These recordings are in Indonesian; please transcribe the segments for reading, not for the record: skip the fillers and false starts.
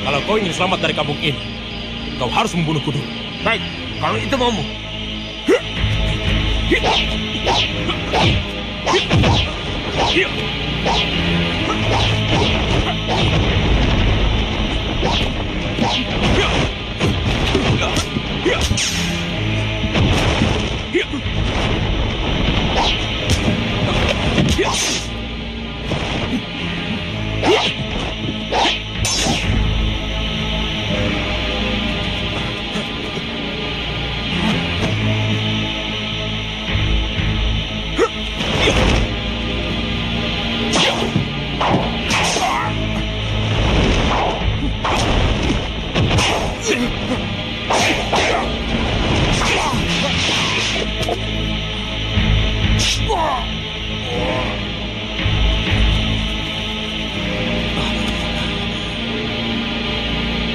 Kalau kau ingin selamat dari kampung ini, kau harus membunuhku dulu. Baik, kalau itu maumu.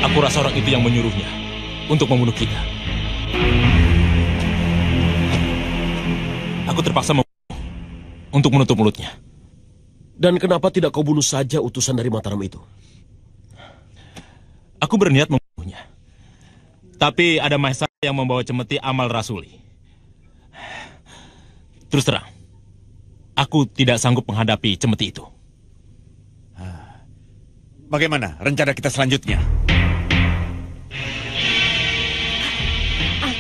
Aku rasa orang itu yang menyuruhnya untuk membunuh kita. Aku terpaksa untuk menutup mulutnya. Dan kenapa tidak kau bunuh saja utusan dari Mataram itu? Aku berniat membunuhnya. Tapi ada Mahesa yang membawa cemeti amal rasuli. Terus terang, aku tidak sanggup menghadapi cemeti itu. Bagaimana rencana kita selanjutnya?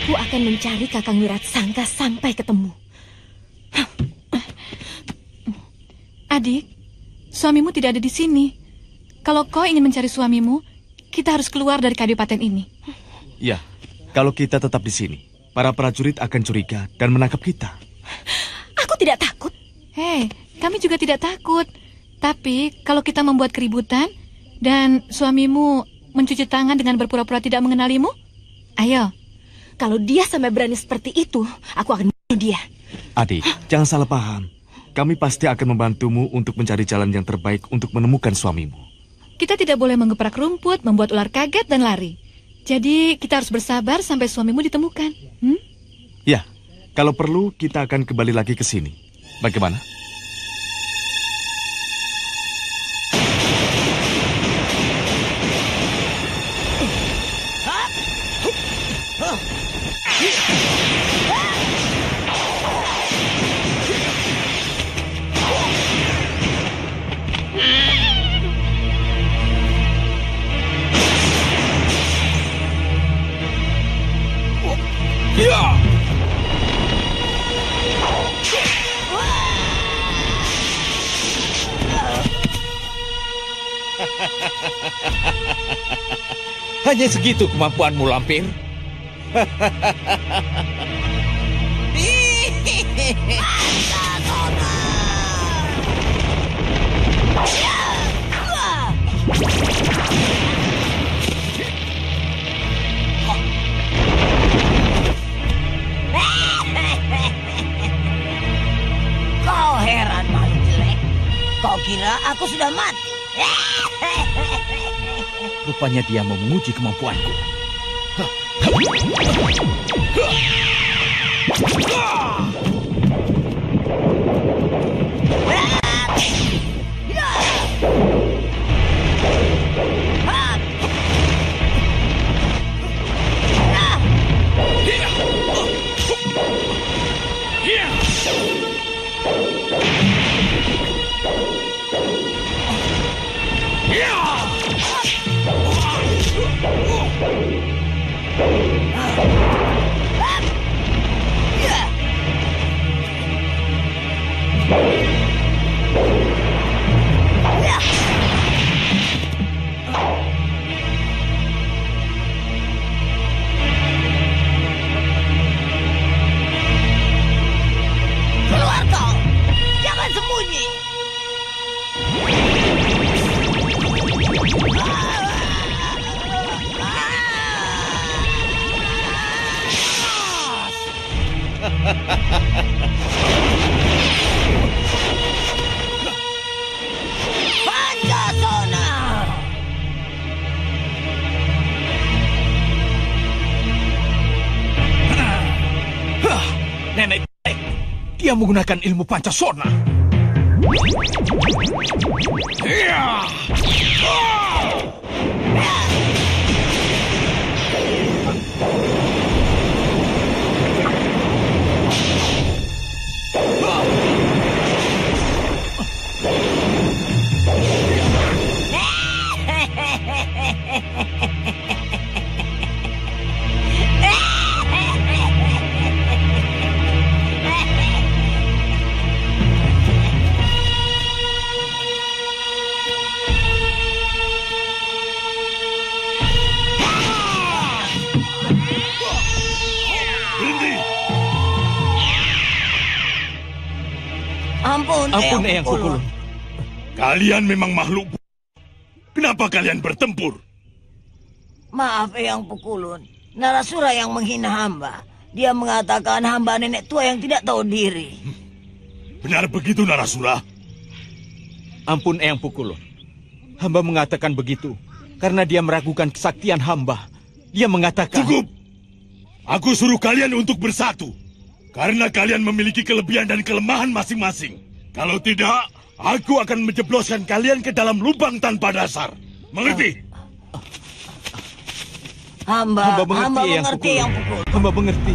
Aku akan mencari Kakang Wiratsangka sampai ketemu. Adik, suamimu tidak ada di sini. Kalau kau ingin mencari suamimu, kita harus keluar dari kadipaten ini. Ya, kalau kita tetap di sini, para prajurit akan curiga dan menangkap kita. Aku tidak takut. Hei, kami juga tidak takut. Tapi kalau kita membuat keributan dan suamimu mencuci tangan dengan berpura-pura tidak mengenalimu, ayo. Kalau dia sampai berani seperti itu, aku akan bunuh dia. Adik, jangan salah paham. Kami pasti akan membantumu untuk mencari jalan yang terbaik untuk menemukan suamimu. Kita tidak boleh menggeprak rumput, membuat ular kaget dan lari. Jadi kita harus bersabar sampai suamimu ditemukan. Ya, kalau perlu kita akan kembali lagi ke sini. Bagaimana? Hanya segitu kemampuanmu, lampir? Kau heran, makhluk jelek. Kau kira aku sudah mati? Rupanya dia mau menguji kemampuanku. Keluar kau! Jangan sembunyi! Pancasona! Nenek, dia menggunakan ilmu Pancasona. Ampun, Eyang Pukulun. Kalian memang makhluk. Kenapa kalian bertempur? Maaf, Eyang Pukulun. Narasura yang menghina hamba. Dia mengatakan hamba nenek tua yang tidak tahu diri. Benar begitu, Narasura? Ampun, Eyang Pukulun. Hamba mengatakan begitu karena dia meragukan kesaktian hamba. Dia mengatakan... Cukup! Aku suruh kalian untuk bersatu. Karena kalian memiliki kelebihan dan kelemahan masing-masing. Kalau tidak, aku akan menjebloskan kalian ke dalam lubang tanpa dasar. Mengerti? Hamba mengerti, Eyang Pukulun. Hamba mengerti.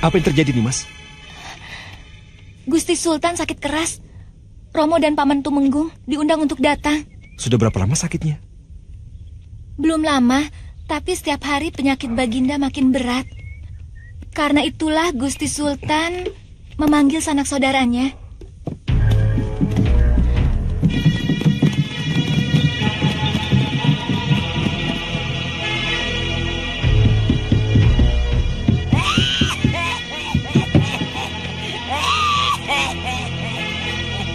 Apa yang terjadi, Nimas? Gusti Sultan sakit keras. Romo dan Paman Tumenggung diundang untuk datang. Sudah berapa lama sakitnya? Belum lama, tapi setiap hari penyakit Baginda makin berat. Karena itulah Gusti Sultan memanggil sanak saudaranya.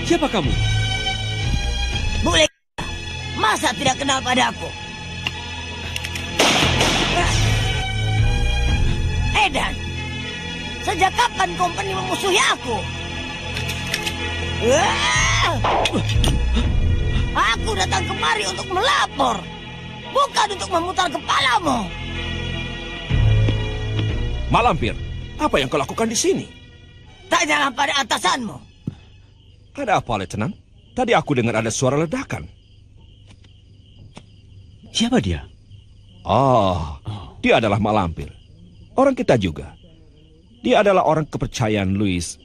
Siapa kamu? Boleh, masa tidak kenal padaku? Edan, sejak kapan kompeni memusuhi aku? Aku datang kemari untuk melapor, bukan untuk memutar kepalamu. Mak Lampir, apa yang kau lakukan di sini? Tanyalah pada atasanmu. Ada apa, Letnan? Tadi aku dengar ada suara ledakan. Siapa dia? Oh, dia adalah Mak Lampir. Orang kita juga. Dia adalah orang kepercayaan Louis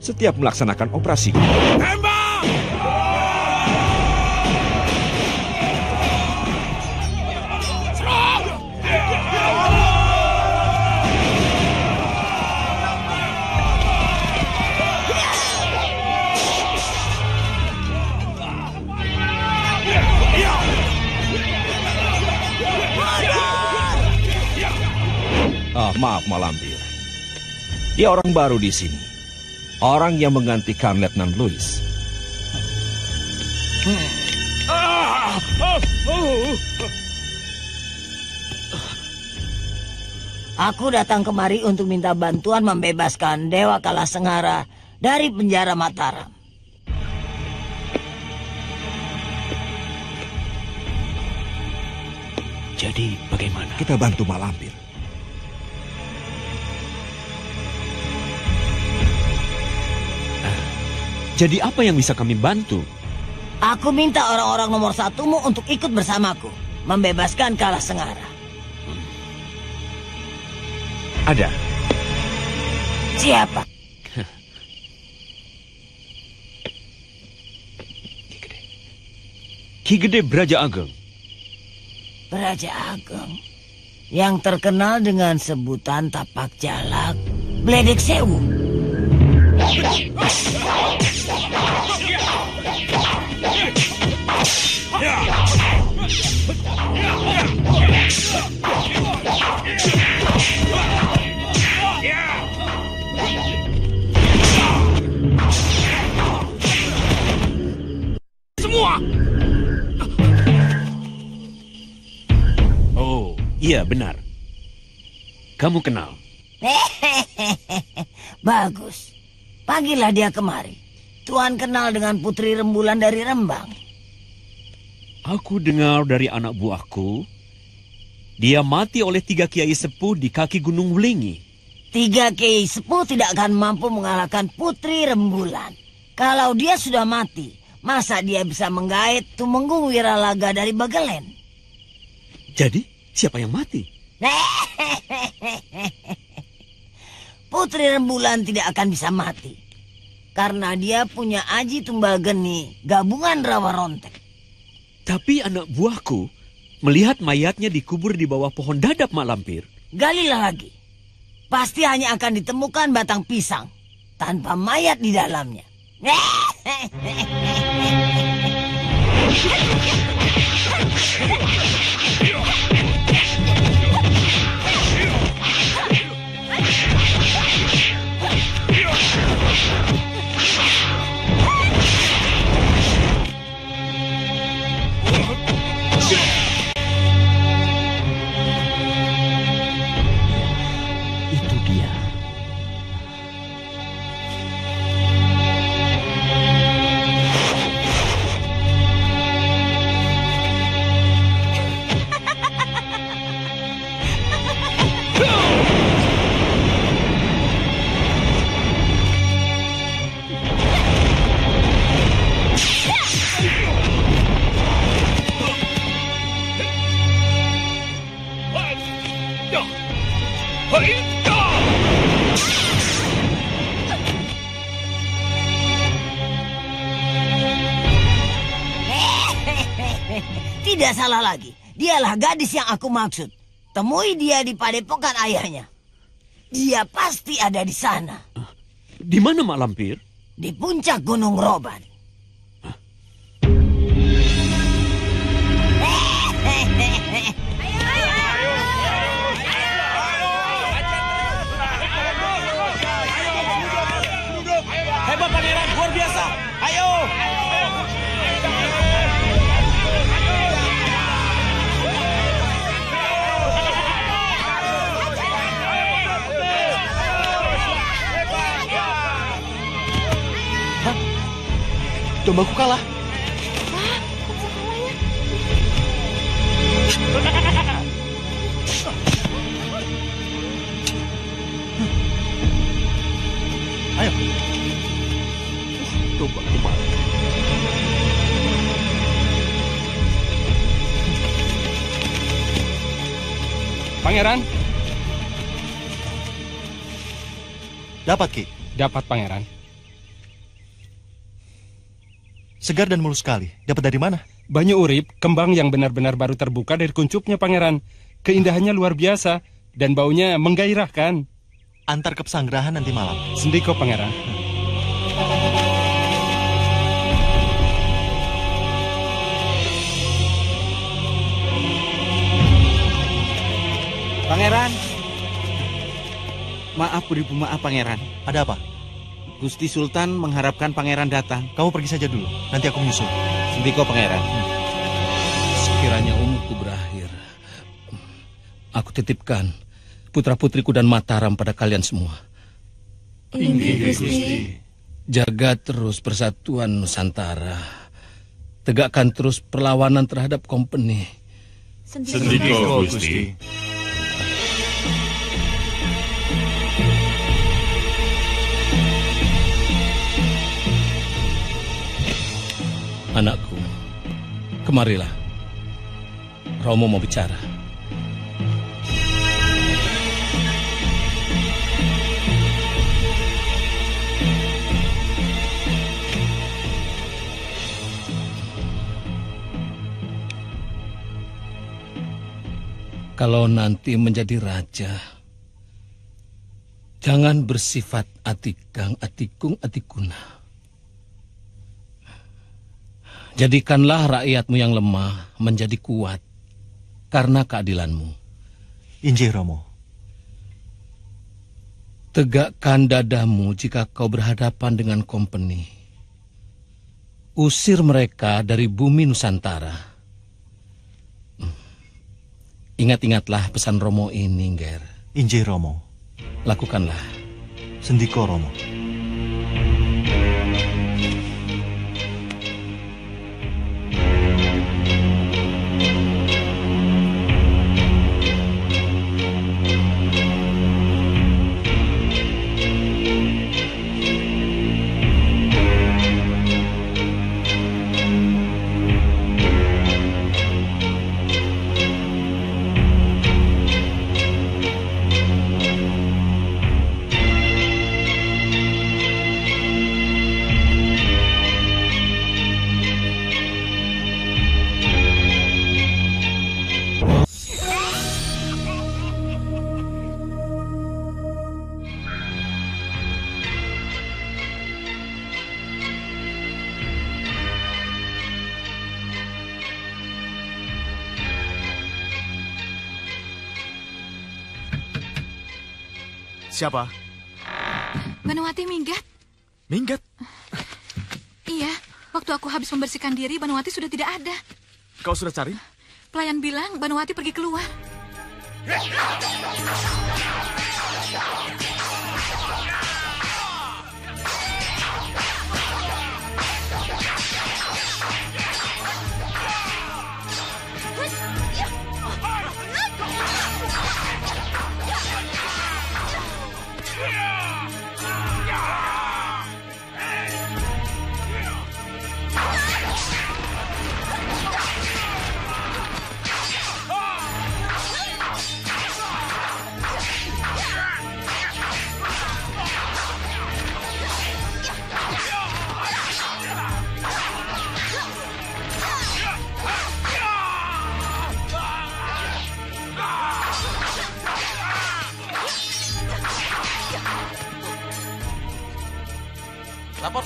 setiap melaksanakan operasi. Tembak! Maaf, Mak Lampir. Dia orang baru di sini. Orang yang menggantikan Letnan Louis. Aku datang kemari untuk minta bantuan membebaskan Dewa Kalasenghara dari penjara Mataram. Jadi bagaimana? Kita bantu Mak Lampir. Jadi apa yang bisa kami bantu? Aku minta orang-orang nomor satumu untuk ikut bersamaku membebaskan Kalasenghara. Ada. Siapa? Ki Gede Braja Ageng. Braja Ageng yang terkenal dengan sebutan Tapak Jalak Bledek Sewu. Semua! Oh, iya benar. Kamu kenal? Bagus. Panggillah dia kemari. Tuan kenal dengan Putri Rembulan dari Rembang. Aku dengar dari anak buahku, dia mati oleh 3 kiai sepuh di kaki Gunung Wulingi. 3 kiai sepuh tidak akan mampu mengalahkan Putri Rembulan. Kalau dia sudah mati, masa dia bisa menggait Tumenggung Wiralaga dari Bagelen? Jadi, siapa yang mati? Putri Rembulan tidak akan bisa mati. Karena dia punya Aji Tumbal Geni, gabungan Rawa Rontek. Tapi anak buahku melihat mayatnya dikubur di bawah pohon dadap, Mak Lampir. Galilah lagi. Pasti hanya akan ditemukan batang pisang tanpa mayat di dalamnya. Itu dia. Tidak salah lagi. Dialah gadis yang aku maksud. Temui dia di padepokan ayahnya. Dia pasti ada di sana. Di mana Mak Lampir? Di puncak Gunung Roban. Hebat pangeran, luar biasa. Ayo. Dombaku kalah. Ayo. Dombaku kalah. Pangeran. Dapat, Ki. Dapat, Pangeran. Segar dan mulus sekali. Dapat dari mana? Banyu urip, kembang yang benar-benar baru terbuka dari kuncupnya, Pangeran. Keindahannya luar biasa dan baunya menggairahkan. Antar ke pesanggrahan nanti malam. Sendiko, Pangeran. Pangeran. Maaf beribu maaf, Pangeran. Ada apa? Gusti Sultan mengharapkan Pangeran datang. Kamu pergi saja dulu. Nanti aku menyusul. Sendiko, Pangeran. Sekiranya umurku berakhir, aku titipkan putra-putriku dan Mataram pada kalian semua. Inggih, Gusti. Jaga terus persatuan Nusantara. Tegakkan terus perlawanan terhadap kompeni. Sendiko, Gusti. Anakku, kemarilah. Romo mau bicara. Kalau nanti menjadi raja, jangan bersifat atikang, atikung, atikuna. Jadikanlah rakyatmu yang lemah menjadi kuat karena keadilanmu. Injih, Romo. Tegakkan dadamu jika kau berhadapan dengan kompeni. Usir mereka dari bumi Nusantara. Ingat-ingatlah pesan Romo ini, Nger. Injih, Romo. Lakukanlah. Sendiko, Romo. Siapa? Banowati minggat. Minggat? Iya, waktu aku habis membersihkan diri, Banowati sudah tidak ada. Kau sudah cari? Pelayan bilang Banowati pergi keluar.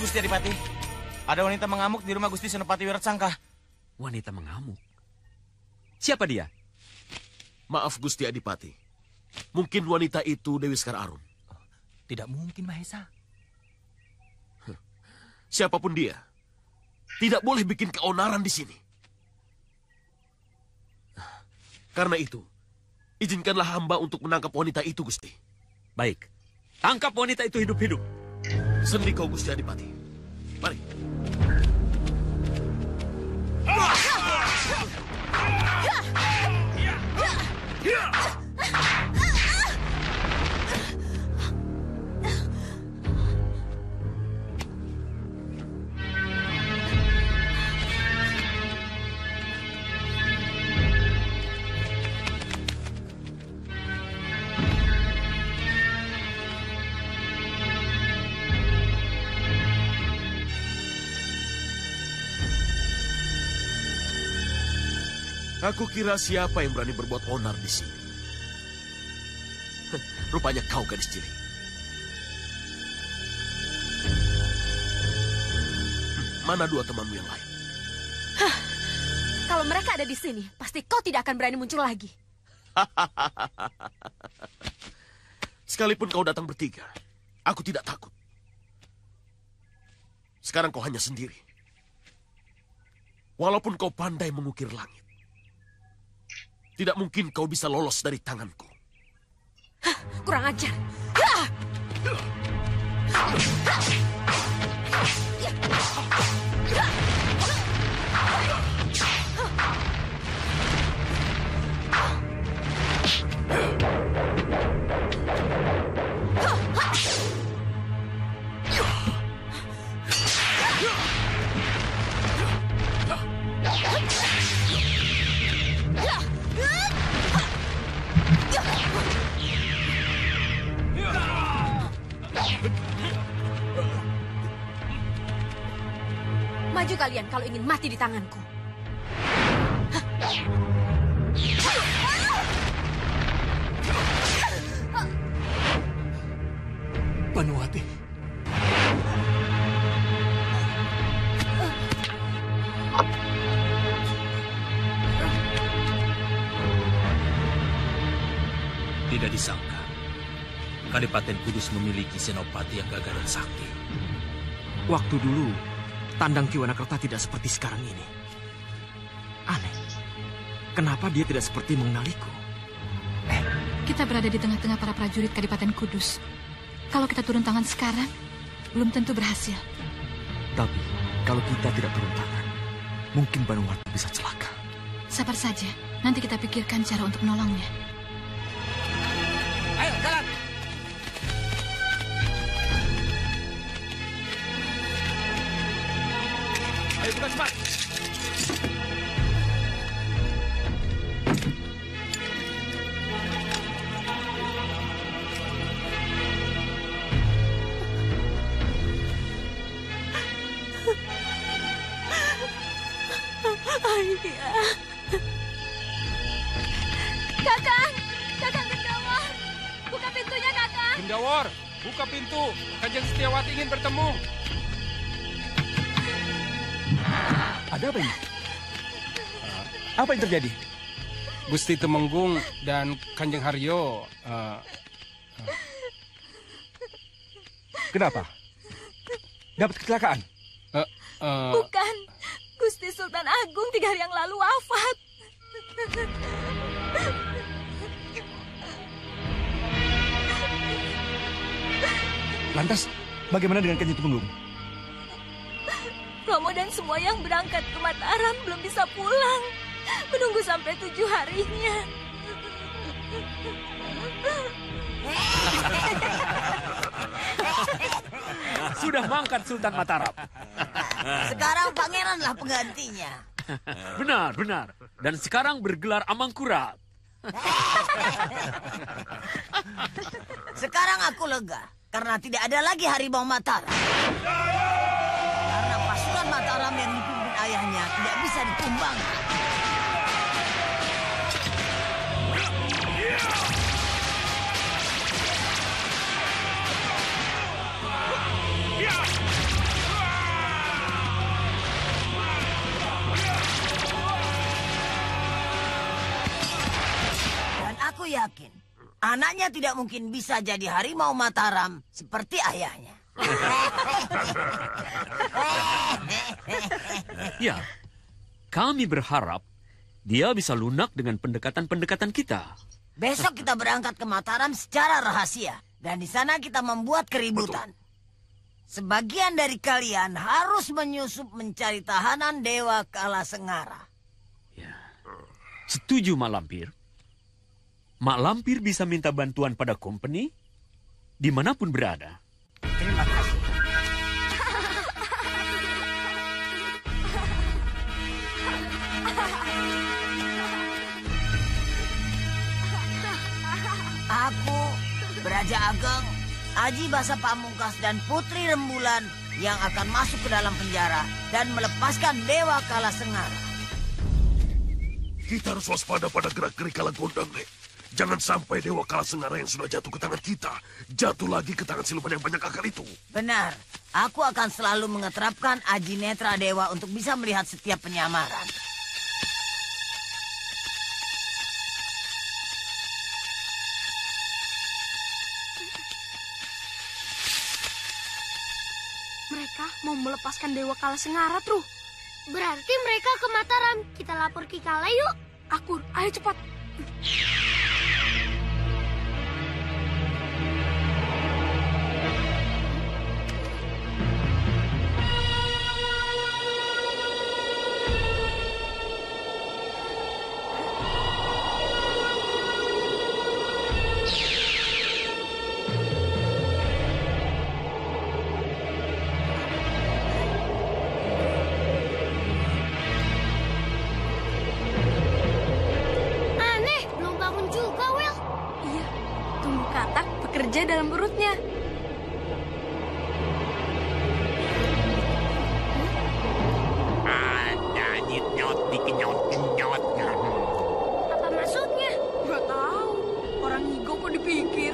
Gusti Adipati. Ada wanita mengamuk di rumah Gusti Senopati Wiratsangka. Wanita mengamuk? Siapa dia? Maaf Gusti Adipati. Mungkin wanita itu Dewi Sekar Arum. Tidak mungkin, Mahesa. Siapapun dia, tidak boleh bikin keonaran di sini. Karena itu, izinkanlah hamba untuk menangkap wanita itu, Gusti. Baik, tangkap wanita itu hidup-hidup. Sendi kau, Gusti Adipati. Mari. Aku kira siapa yang berani berbuat onar di sini. Rupanya kau, gadis cilik. Mana dua temanmu yang lain? Kalau mereka ada di sini, pasti kau tidak akan berani muncul lagi. Sekalipun kau datang bertiga, aku tidak takut. Sekarang kau hanya sendiri. Walaupun kau pandai mengukir langit, tidak mungkin kau bisa lolos dari tanganku. Kurang ajar. Maju kalian kalau ingin mati di tanganku. Banuwati. Tidak disangka, Kadipaten Kudus memiliki senopati yang gagah dan sakti. Waktu dulu, Tandang Ki Wanakerta tidak seperti sekarang ini. Aneh, kenapa dia tidak seperti mengenaliku? Kita berada di tengah-tengah para prajurit Kadipaten Kudus. Kalau kita turun tangan sekarang, belum tentu berhasil. Tapi, kalau kita tidak turun tangan, mungkin Banuwati bisa celaka. Sabar saja, nanti kita pikirkan cara untuk menolongnya. Ayo, jalan! Ayo, bukan cepat! Ayah. Kakang! Kakang Gendawar! Buka pintunya, Kakang! Gendawar, buka pintu. Kanjeng Setiawati ingin bertemu. Ada apa ini? Apa yang terjadi? Gusti Temenggung dan Kanjeng Haryo. Kenapa? Dapat kecelakaan? Bukan. Gusti Sultan Agung 3 hari yang lalu wafat. Lantas, bagaimana dengan Kanjeng Temenggung? Romo dan semua yang berangkat ke Mataram belum bisa pulang. Menunggu sampai 7 harinya. Sudah mangkat Sultan Mataram. Sekarang pangeranlah penggantinya. Benar, benar. Dan sekarang bergelar Amangkurat. Sekarang aku lega karena tidak ada lagi harimau Mataram. Karena pasukan Mataram yang dipimpin ayahnya tidak bisa ditumbangkan. yakin anaknya tidak mungkin bisa jadi harimau Mataram seperti ayahnya. Ya, kami berharap dia bisa lunak dengan pendekatan-pendekatan kita. Besok kita berangkat ke Mataram secara rahasia. Dan di sana kita membuat keributan. Sebagian dari kalian harus menyusup mencari tahanan Dewa Kalasengara. Setuju, Mak Lampir. Mak Lampir bisa minta bantuan pada company dimanapun berada. Terima kasih. Aku, Beraja Ageng, Aji Basa Pamungkas dan Putri Rembulan yang akan masuk ke dalam penjara dan melepaskan Dewa Kalasengara. Kita harus waspada pada gerak-gerik Kalagondang, Nek. Jangan sampai Dewa Kalasengara yang sudah jatuh ke tangan kita jatuh lagi ke tangan siluman yang banyak akal itu. Benar, aku akan selalu mengeterapkan Aji Netra Dewa untuk bisa melihat setiap penyamaran. Mereka mau melepaskan Dewa Kalasengara, Truh. Berarti mereka ke Mataram. Kita lapor Ki Kala yuk. Akur, ayo cepat. Bekerja dalam perutnya. Ada nyut-nyut dikenyot-kenyot. Apa maksudnya? Gak tahu. Orang ngigo kok dipikir.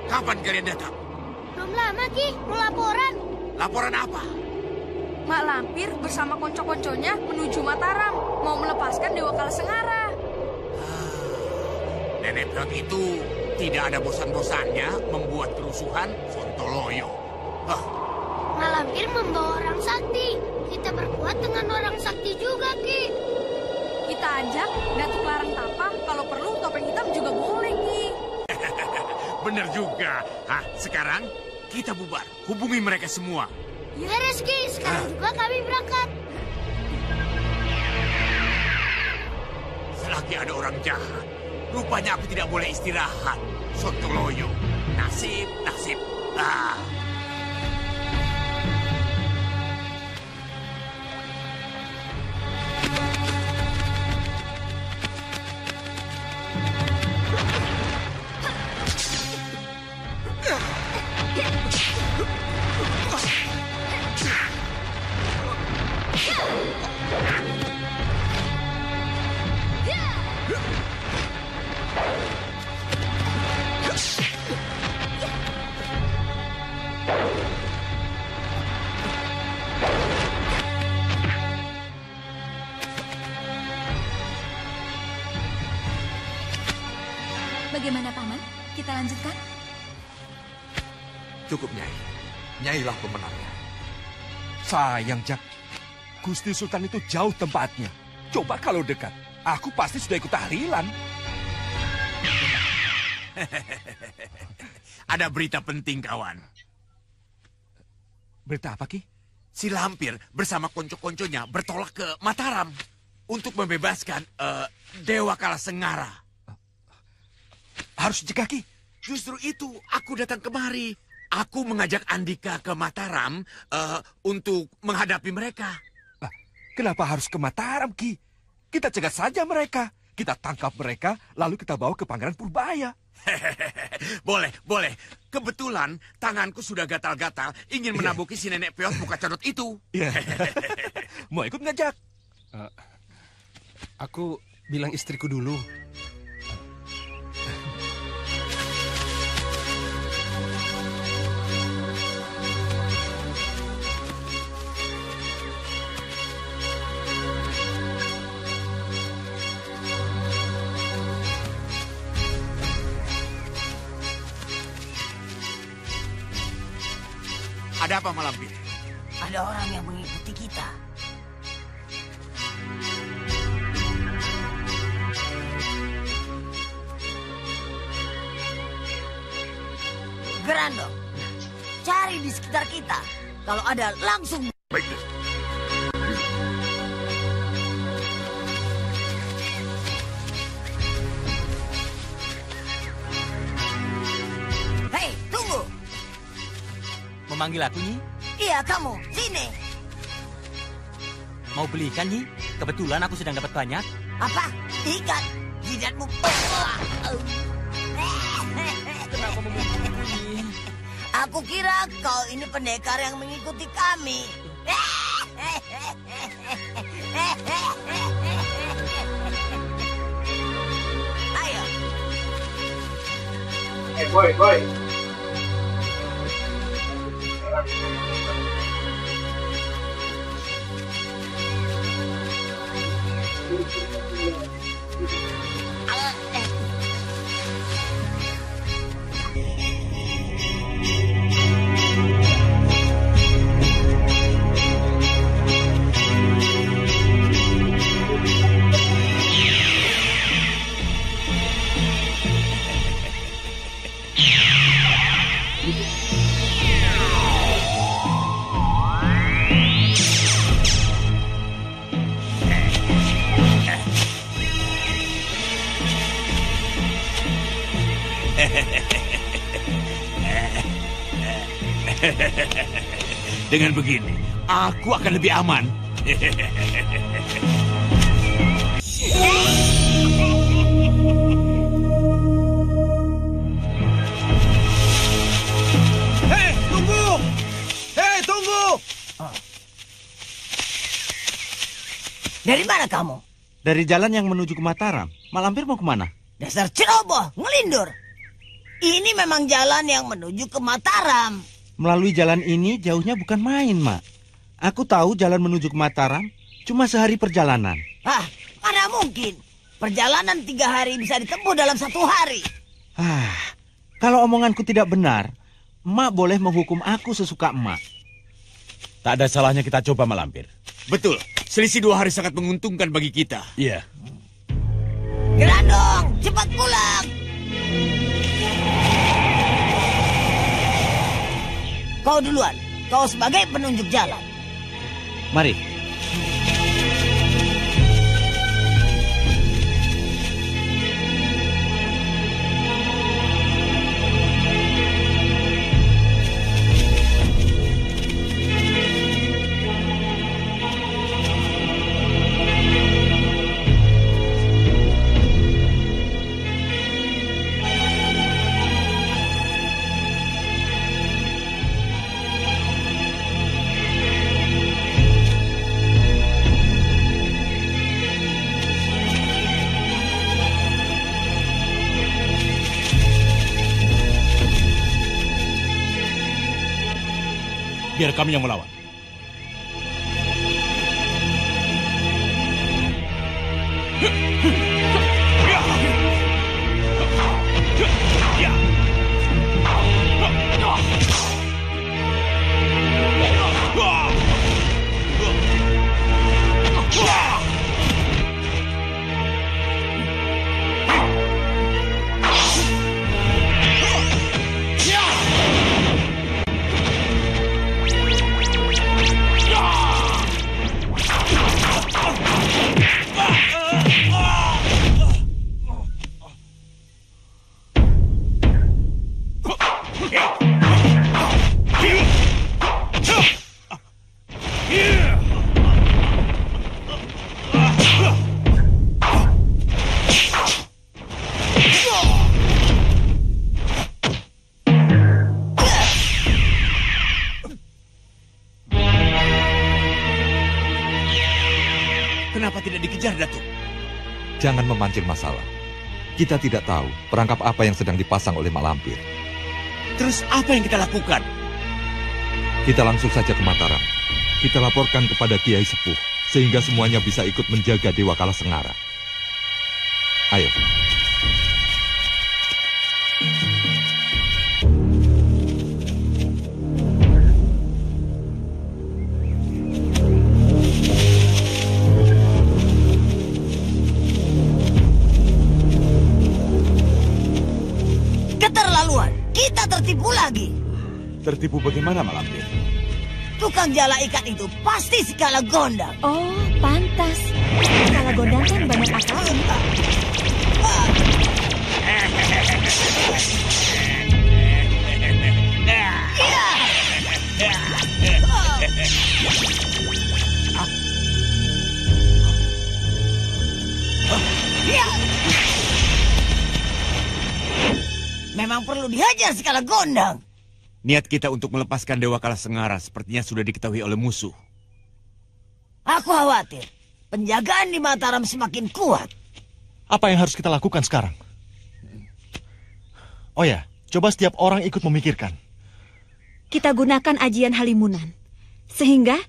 Kapan kalian datang? Belum lama, Ki. Mau laporan. Laporan apa? Mak Lampir bersama konco-konconya menuju Mataram. Mau melepaskan Dewa Kalasengara. Nenek berat itu tidak ada bosan-bosannya membuat kerusuhan Sontoloyo. Mak Lampir membawa orang sakti. Kita berkuat dengan orang sakti juga, Ki. Kita ajak Datuk Larang Tapa. Kalau perlu topeng hitam juga boleh, Ki. Benar juga. Sekarang kita bubar. Hubungi mereka semua. Ya, Reski. Sekarang juga kami berangkat. Selagi ada orang jahat, rupanya aku tidak boleh istirahat. Sontoloyo. Nasib. Bagaimana, Paman? Kita lanjutkan? Cukup, Nyai. Nyailah pemenangnya. Sayang, Jak. Gusti Sultan itu jauh tempatnya. Coba kalau dekat, aku pasti sudah ikut tahlilan. Ada berita penting, kawan. Berita apa, Ki? Si Lampir bersama konco-konconya bertolak ke Mataram untuk membebaskan Dewa Kalasengara. Harus cegah, Ki. Justru itu aku datang kemari. Aku mengajak Andika ke Mataram untuk menghadapi mereka. Kenapa harus ke Mataram, Ki? Kita cegah saja mereka. Kita tangkap mereka, lalu kita bawa ke Pangeran Purbaya. Boleh, boleh. Kebetulan tanganku sudah gatal-gatal ingin menabuki si nenek peot muka codot itu. Mau ikut nggak, Jak? Aku bilang istriku dulu. Ada apa, Malampir? Ada orang yang mengikuti kita. Gerando, cari di sekitar kita. Kalau ada, langsung. Baiklah. Hei, tunggu. Memanggil aku, Nyi? Iya, kamu. Sini. Mau beli ikan, Nyi? Kebetulan aku sedang dapat banyak. Apa? Ikan? Jidatmu. Kenapa memukuli? Aku kira kau ini pendekar yang mengikuti kami. Ayo. Boy. Dengan begini, aku akan lebih aman. Hei, tunggu! Dari mana kamu? Dari jalan yang menuju ke Mataram. Malampir mau kemana? Dasar ceroboh, ngelindur. Ini memang jalan yang menuju ke Mataram. Melalui jalan ini jauhnya bukan main, Mak. Aku tahu jalan menuju ke Mataram cuma sehari perjalanan. Mana mungkin. Perjalanan 3 hari bisa ditempuh dalam 1 hari. Kalau omonganku tidak benar, Emak boleh menghukum aku sesuka Emak. Tak ada salahnya kita coba, Malampir. Betul, selisih 2 hari sangat menguntungkan bagi kita. Iya. Gerandong, cepat pulang. Kau duluan, kau sebagai penunjuk jalan. Mari. Biar kami yang melawan. jangan memancing masalah. Kita tidak tahu perangkap apa yang sedang dipasang oleh Mak Lampir. Terus apa yang kita lakukan? Kita langsung saja ke Mataram. Kita laporkan kepada Kiai Sepuh, sehingga semuanya bisa ikut menjaga Dewa Kalasengara. Ayo. Keterlaluan, kita tertipu lagi. Tertipu bagaimana, Mak Lampir? Tukang jala ikan itu pasti si Kalagondang. Oh, pantas. Kalagondang kan banyak akalnya. Memang perlu dihajar si Kalagondang. Niat kita untuk melepaskan Dewa Kalasengara sepertinya sudah diketahui oleh musuh. Aku khawatir penjagaan di Mataram semakin kuat. Apa yang harus kita lakukan sekarang? Oh ya, coba setiap orang ikut memikirkan. Kita gunakan ajian halimunan, sehingga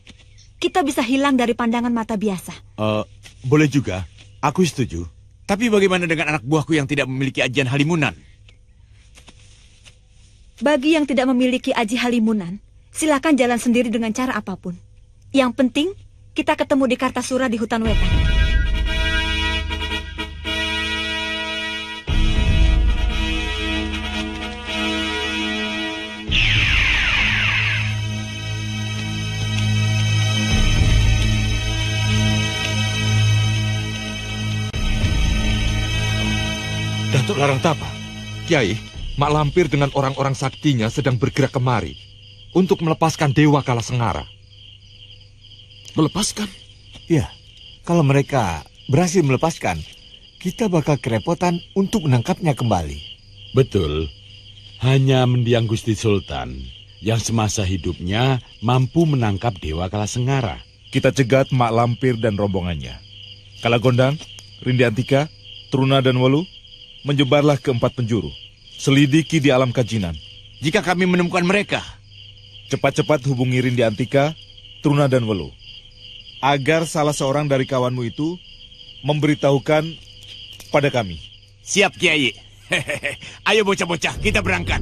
kita bisa hilang dari pandangan mata biasa. Boleh juga, aku setuju. Tapi bagaimana dengan anak buahku yang tidak memiliki ajian halimunan? Bagi yang tidak memiliki aji halimunan, silakan jalan sendiri dengan cara apapun. Yang penting, kita ketemu di Kartasura di hutan wetan. Datuk Larangtapa, Kiai, Mak Lampir dengan orang-orang saktinya sedang bergerak kemari untuk melepaskan Dewa Kalasengara. Melepaskan? Iya, kalau mereka berhasil melepaskan, kita bakal kerepotan untuk menangkapnya kembali. Betul, hanya mendiang Gusti Sultan yang semasa hidupnya mampu menangkap Dewa Kalasengara. Kita cegat Mak Lampir dan rombongannya. Kalagondang, Rindi Antika, Truna dan Welu, menyebarlah ke 4 penjuru. Selidiki di alam kajinan. Jika kami menemukan mereka, cepat-cepat hubungi Rindi Antika, Truna dan Welu, agar salah seorang dari kawanmu itu memberitahukan pada kami. Siap, Kiai. Ayo bocah-bocah, kita berangkat.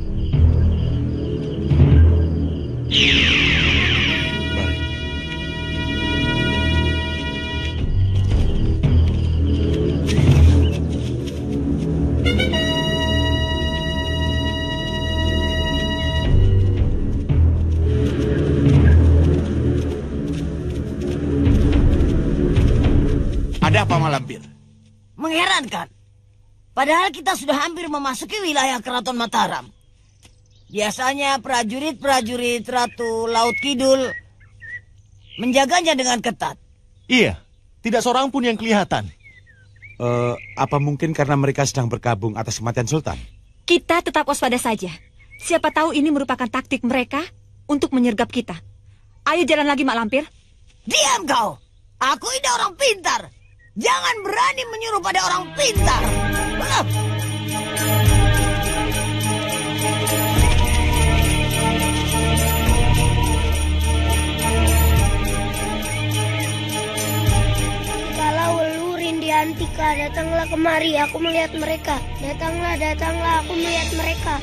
Ada apa, Mak Lampir? Mengherankan. Padahal kita sudah hampir memasuki wilayah Keraton Mataram. Biasanya prajurit-prajurit Ratu Laut Kidul menjaganya dengan ketat. Iya, tidak seorang pun yang kelihatan. Apa mungkin karena mereka sedang berkabung atas kematian Sultan? Kita tetap waspada saja. Siapa tahu ini merupakan taktik mereka untuk menyergap kita. Ayo jalan lagi, Mak Lampir. Diam kau! Aku ini orang pintar. Jangan berani menyuruh pada orang pintar. Kalau Welu, Rindi Antika, datanglah kemari, aku melihat mereka. Datanglah, aku melihat mereka.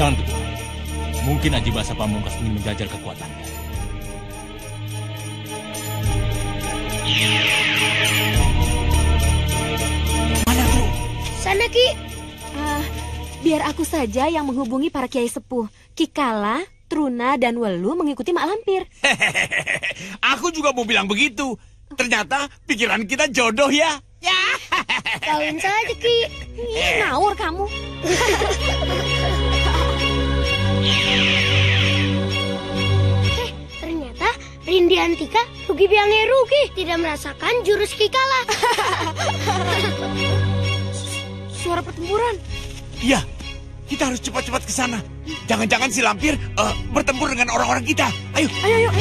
Jangan begitu. Mungkin Aji Basa Pamungkas ingin menjajal kekuatannya. Mana tuh? Sana, Ki. Biar aku saja yang menghubungi para kiai sepuh. Kikala, Truna, dan Welu mengikuti Mak Lampir. Aku juga mau bilang begitu. Ternyata pikiran kita jodoh ya. Ya. Kawin saja, Ki. Ngawur kamu. Antika, rugi bilangnya rugi. Tidak merasakan jurus Kikala. Suara pertempuran. Iya, kita harus cepat-cepat ke sana. Jangan-jangan si lampir bertempur dengan orang-orang kita. Ayo. Ayo.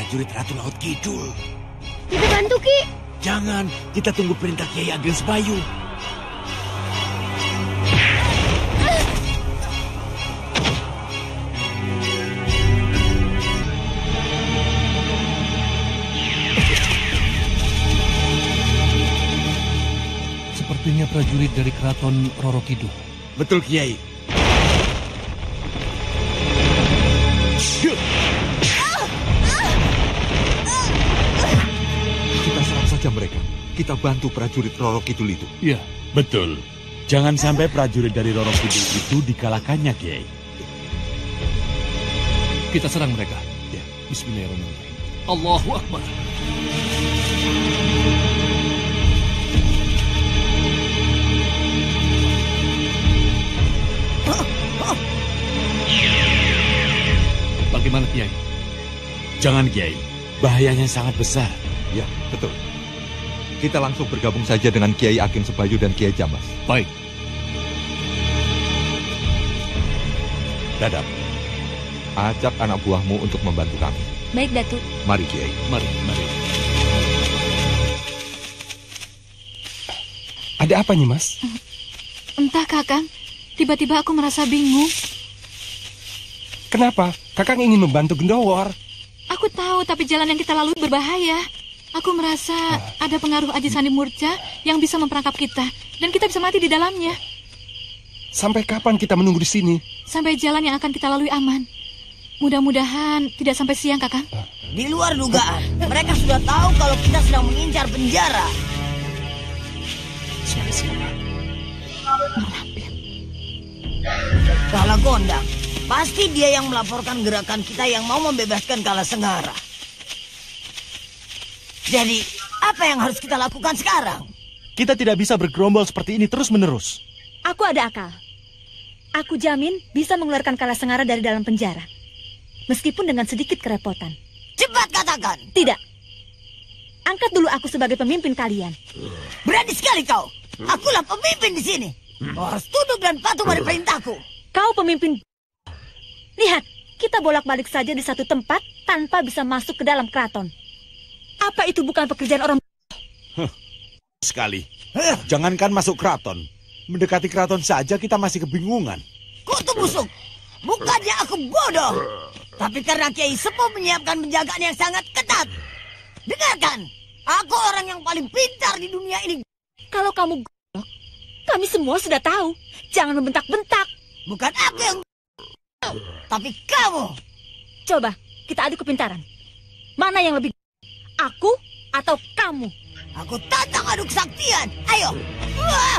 Prajurit Ratu Laut Kidul. Kita bantu, Ki. Jangan, kita tunggu perintah Kiai Ageng Sebayu. Sepertinya prajurit dari keraton Roro Kidul. Betul, Kiai. Mereka. Kita bantu prajurit Roro Kidul itu. Iya, betul. Jangan sampai prajurit dari Roro Kidul itu dikalahkannya, Kiai. Kita serang mereka. Ya, bismillahirrahmanirrahim. Allahu Akbar. Bagaimana, Kiai? Jangan, Kiai. Bahayanya sangat besar. Ya, betul. Kita langsung bergabung saja dengan Kiai Ageng Sebayu dan Kiai Jambas. Baik. Dadap, ajak anak buahmu untuk membantu kami. Baik, Datuk. Mari, Kiai. Mari. Ada apa nih, Mas? Entah, Kakang. Tiba-tiba aku merasa bingung. Kenapa? Kakang ingin membantu Gendowor. Aku tahu, tapi jalan yang kita lalui berbahaya. Aku merasa ada pengaruh Aji Sandi Murca yang bisa memperangkap kita. Dan kita bisa mati di dalamnya. Sampai kapan kita menunggu di sini? Sampai jalan yang akan kita lalui aman. Mudah-mudahan tidak sampai siang, Kakang. Di luar dugaan, mereka sudah tahu kalau kita sedang mengincar penjara. Siapa? Kalagondang, pasti dia yang melaporkan gerakan kita yang mau membebaskan Kalasenggara. Jadi, apa yang harus kita lakukan sekarang? Kita tidak bisa bergerombol seperti ini terus-menerus. Aku ada akal. Aku jamin bisa mengeluarkan Kalasenggara dari dalam penjara. Meskipun dengan sedikit kerepotan. Cepat katakan! Tidak. Angkat dulu aku sebagai pemimpin kalian. Berani sekali kau. Akulah pemimpin di sini. Kau harus tunduk dan patuh pada perintahku. Kau pemimpin. Lihat, kita bolak-balik saja di satu tempat tanpa bisa masuk ke dalam keraton. Apa itu bukan pekerjaan orang... Sekali. Jangankan masuk keraton. Mendekati keraton saja kita masih kebingungan. Kutu busuk. Bukannya aku bodoh. Tapi karena Kiai Sepuh menyiapkan penjagaan yang sangat ketat. Dengarkan. Aku orang yang paling pintar di dunia ini. Kalau kamu goblok, kami semua sudah tahu. Jangan membentak-bentak. Bukan aku yang... Tapi kamu. Coba, kita adu kepintaran. Mana yang lebih... Aku atau kamu? Aku tantang adu kesaktian. Ayo. Wah!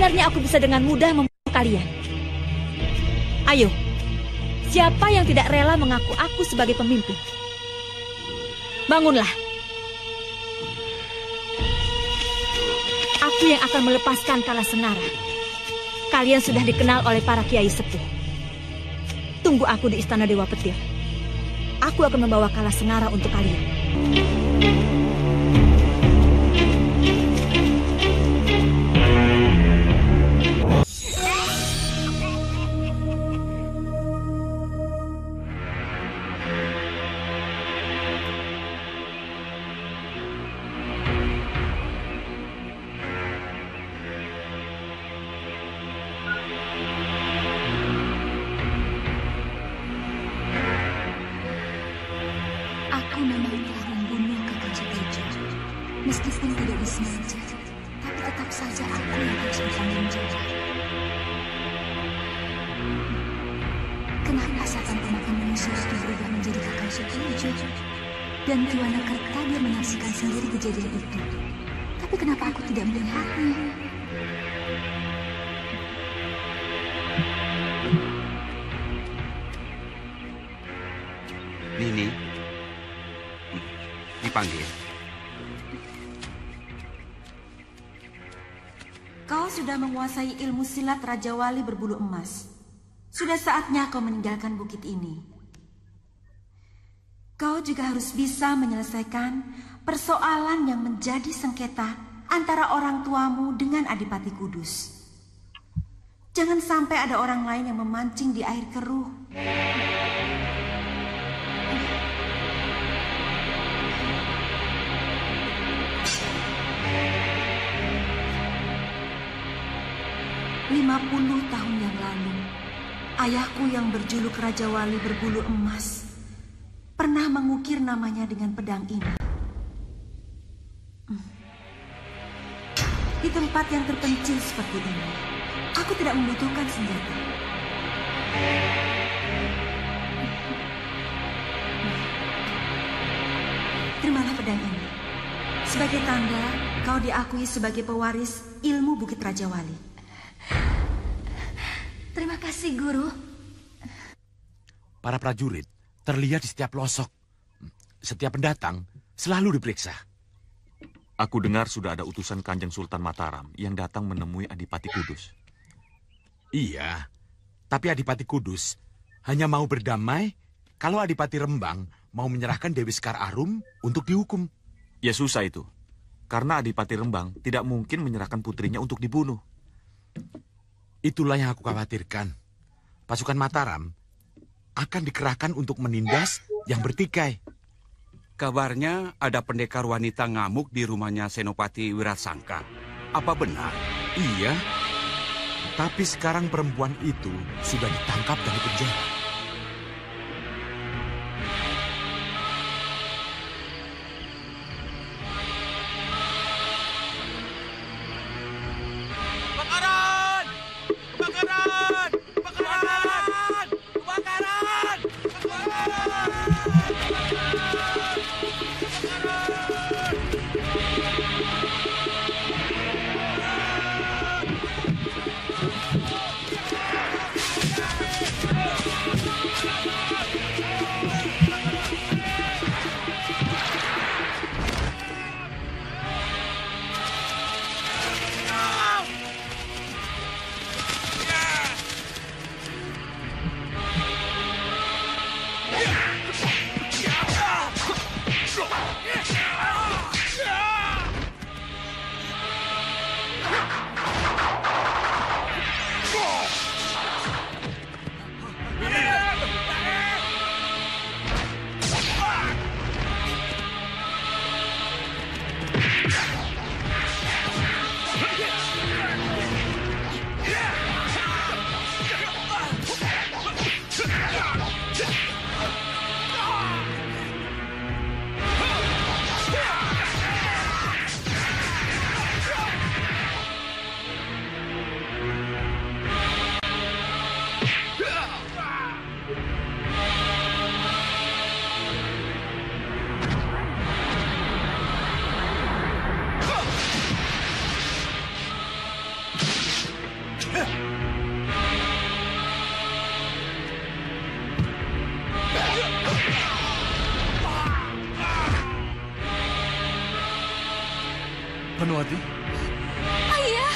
sebenarnya aku bisa dengan mudah membunuh kalian. Ayo, siapa yang tidak rela mengaku aku sebagai pemimpin? Bangunlah. Aku yang akan melepaskan Kalasengara. Kalian sudah dikenal oleh para kiai sepuh. Tunggu aku di Istana Dewa Petir. Aku akan membawa Kalasengara untuk kalian. Meskipun tidak disengaja, tapi tetap saja aku yang harus bertanggung jawab. Kenapa Satan pemakan manusia itu berubah menjadi Kakang Sutejo? Dan Ki Wanakerta dia menyaksikan sendiri kejadian itu. Tapi kenapa aku tidak melihatnya? Nini, dipanggil. Kau sudah menguasai ilmu silat Raja Wali berbulu emas. Sudah saatnya kau meninggalkan bukit ini. Kau juga harus bisa menyelesaikan persoalan yang menjadi sengketa antara orang tuamu dengan Adipati Kudus. Jangan sampai ada orang lain yang memancing di air keruh. Puluh tahun yang lalu, ayahku yang berjuluk Raja Wali berbulu emas pernah mengukir namanya dengan pedang ini. Di tempat yang terpencil seperti ini, aku tidak membutuhkan senjata. Terimalah pedang ini. Sebagai tanda, kau diakui sebagai pewaris ilmu Bukit Raja Wali. Terima kasih, Guru. Para prajurit terlihat di setiap pelosok. Setiap pendatang selalu diperiksa. Aku dengar sudah ada utusan Kanjeng Sultan Mataram yang datang menemui Adipati Kudus. Iya, tapi Adipati Kudus hanya mau berdamai kalau Adipati Rembang mau menyerahkan Dewi Sekar Arum untuk dihukum. Ya susah itu, karena Adipati Rembang tidak mungkin menyerahkan putrinya untuk dibunuh. Itulah yang aku khawatirkan. Pasukan Mataram akan dikerahkan untuk menindas yang bertikai. Kabarnya ada pendekar wanita ngamuk di rumahnya Senopati Wirasangka. Apa benar? Iya. Tapi sekarang perempuan itu sudah ditangkap dan dipenjara. Panuwati? Ayah!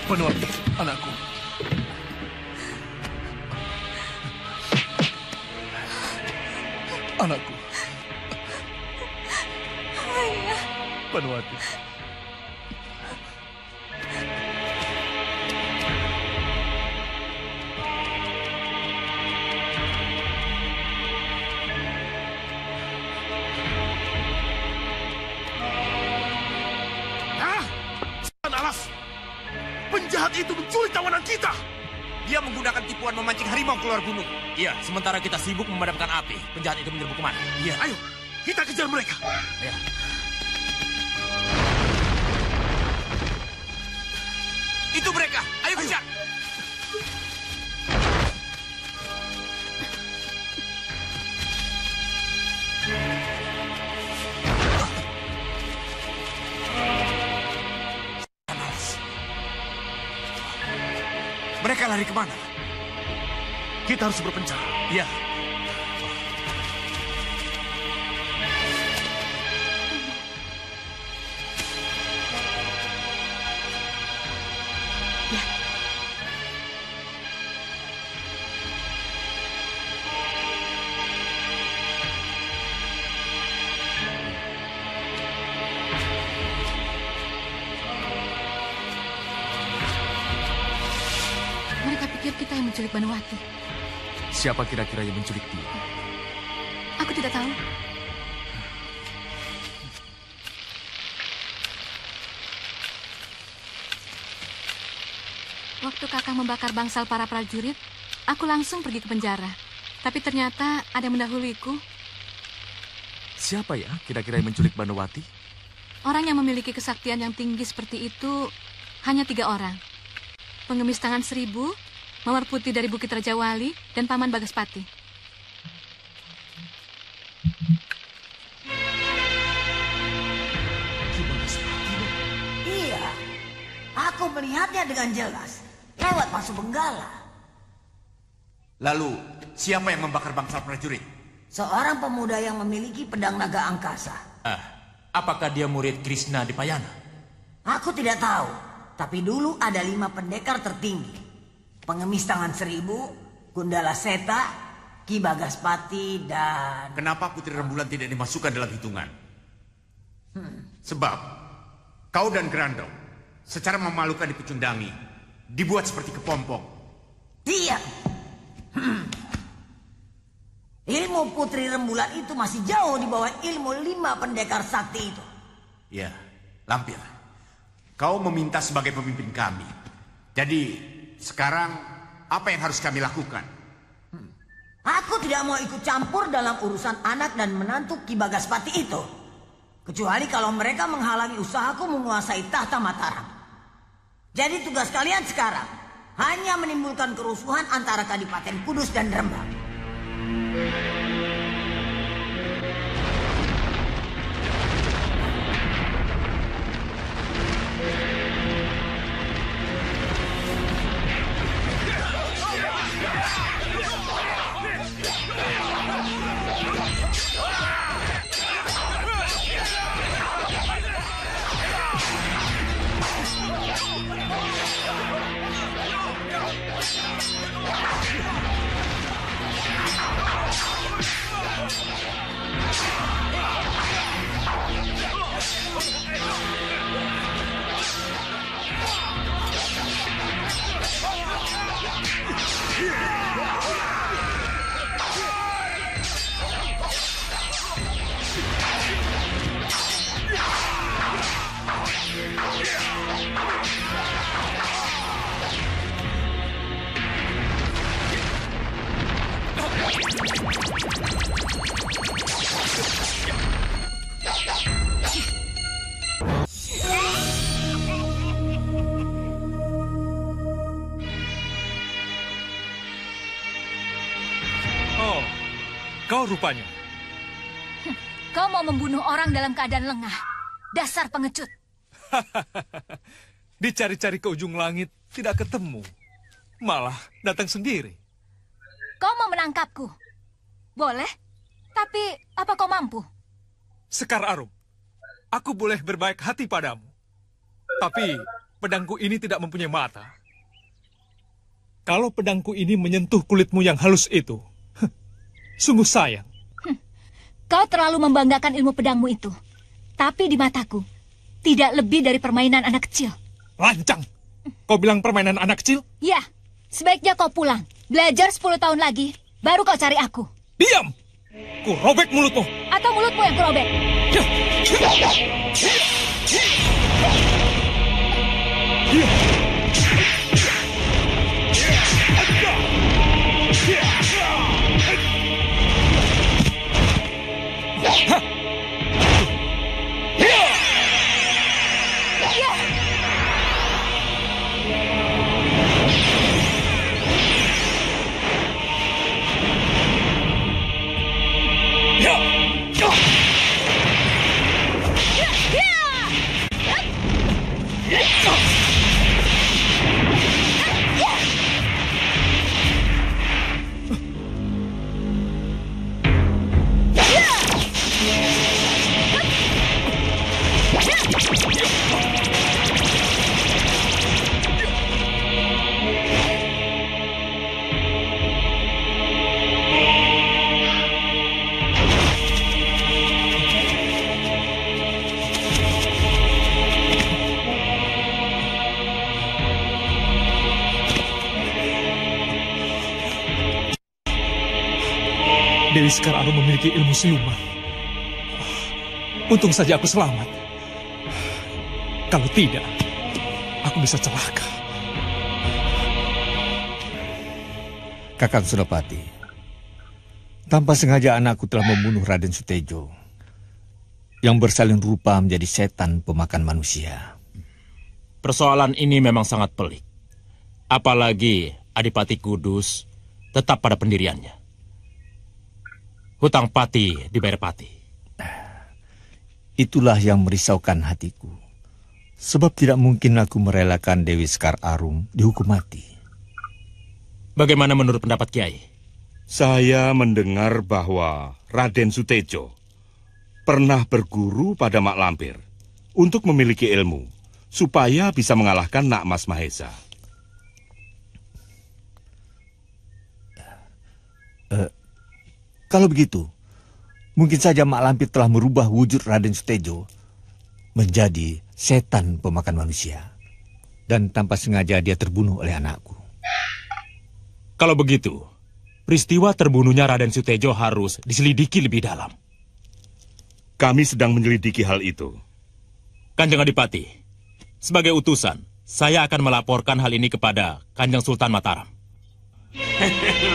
Panuwati, anakku. Anakku. Ayah. Panuwati. Penjahat itu menculik tawanan kita. Dia menggunakan tipuan memancing harimau keluar gunung. Iya, sementara kita sibuk memadamkan api, penjahat itu menyerbu kemana? Iya, ayo, kita kejar mereka. Ayo. Itu mereka, ayo kejar. Mereka lari kemana? Kita harus berpencar. Iya. Kita yang menculik Banuwati. Siapa kira-kira yang menculik dia? Aku tidak tahu. Waktu Kakang membakar bangsal para prajurit, aku langsung pergi ke penjara. Tapi ternyata ada yang mendahuluiku. Siapa ya kira-kira yang menculik Banuwati? Orang yang memiliki kesaktian yang tinggi seperti itu hanya 3 orang. Pengemis tangan 1000, Mawar Putih dari Bukit Raja Wali, dan Paman Bagaspati. Iya, aku melihatnya dengan jelas. Lewat masuk Benggala. Lalu, siapa yang membakar bangsal prajurit? Seorang pemuda yang memiliki pedang naga angkasa. Apakah dia murid Krishna di Payana? Aku tidak tahu, tapi dulu ada 5 pendekar tertinggi. Pengemis tangan 1000, Gundala Seta, Ki Bagaspati, dan... Kenapa Putri Rembulan tidak dimasukkan dalam hitungan? Sebab kau dan Grandong secara memalukan di Pecundangi dibuat seperti kepompong. Diam! Ilmu Putri Rembulan itu masih jauh di bawah ilmu 5 pendekar sakti itu. Ya, Lampir, kau meminta sebagai pemimpin kami. Jadi sekarang apa yang harus kami lakukan? Aku tidak mau ikut campur dalam urusan anak dan menantu Ki Bagaspati itu. Kecuali kalau mereka menghalangi usahaku menguasai tahta Mataram. Jadi tugas kalian sekarang hanya menimbulkan kerusuhan antara Kadipaten Kudus dan Rembang. kau rupanya. Kau mau membunuh orang dalam keadaan lengah. Dasar pengecut. Dicari-cari ke ujung langit, tidak ketemu. Malah datang sendiri. Kau mau menangkapku? Boleh, tapi apa kau mampu? Sekar Arum, aku boleh berbaik hati padamu. Tapi pedangku ini tidak mempunyai mata. Kalau pedangku ini menyentuh kulitmu yang halus itu, sungguh sayang. Kau terlalu membanggakan ilmu pedangmu itu. Tapi di mataku, tidak lebih dari permainan anak kecil. Lancang! Kau bilang permainan anak kecil? Ya, sebaiknya kau pulang. Belajar 10 tahun lagi, baru kau cari aku. Diam! Ku robek mulutmu. Atau mulutmu yang ku robek. Dewi Sekar Arum memiliki ilmu siluman. Untung saja aku selamat. Kalau tidak, aku bisa celaka. Kakang Senopati, tanpa sengaja anakku telah membunuh Raden Sutejo yang bersalin rupa menjadi setan pemakan manusia. Persoalan ini memang sangat pelik. Apalagi Adipati Kudus tetap pada pendiriannya. Hutang pati dibayar pati. Itulah yang merisaukan hatiku. Sebab tidak mungkin aku merelakan Dewi Sekar Arum dihukum mati. Bagaimana menurut pendapat Kiai? Saya mendengar bahwa Raden Sutejo pernah berguru pada Mak Lampir untuk memiliki ilmu supaya bisa mengalahkan Nak Mas Mahesa. Kalau begitu, mungkin saja Mak Lampir telah merubah wujud Raden Sutejo menjadi setan pemakan manusia. Dan tanpa sengaja dia terbunuh oleh anakku. Kalau begitu, peristiwa terbunuhnya Raden Sutejo harus diselidiki lebih dalam. Kami sedang menyelidiki hal itu. Kanjeng Adipati, sebagai utusan, saya akan melaporkan hal ini kepada Kanjeng Sultan Mataram.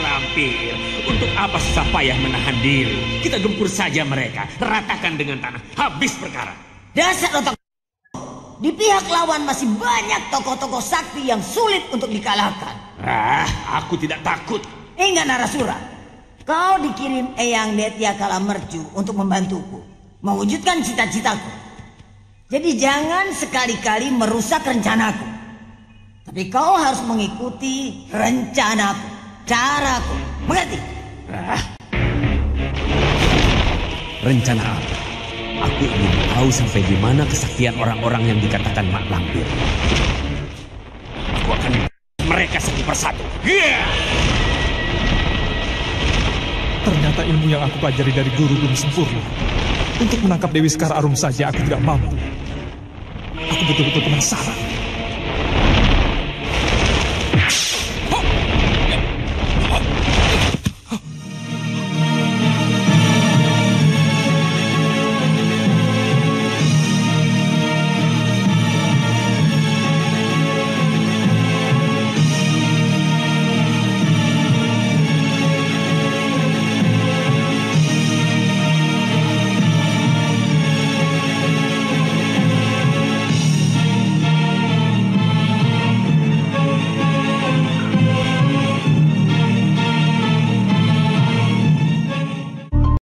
Lampir, untuk apa susah payah menahan diri? Kita gempur saja mereka, ratakan dengan tanah, habis perkara. Dasar otak. Di pihak lawan masih banyak tokoh-tokoh sakti yang sulit untuk dikalahkan. Aku tidak takut. Enggak Narasura. Kau dikirim Eyang Detya Kalamercu untuk membantuku mewujudkan cita-citaku. Jadi jangan sekali-kali merusak rencanaku. Tapi kau harus mengikuti rencanaku, caraku. Mengerti? Rencana apa? Aku ingin tahu sampai di mana kesaktian orang-orang yang dikatakan Mak Lampir. Aku akan mereka satu persatu. Ternyata ilmu yang aku pelajari dari guru belum sempurna. Untuk menangkap Dewi Sekar Arum saja aku tidak mampu. Aku betul-betul penasaran.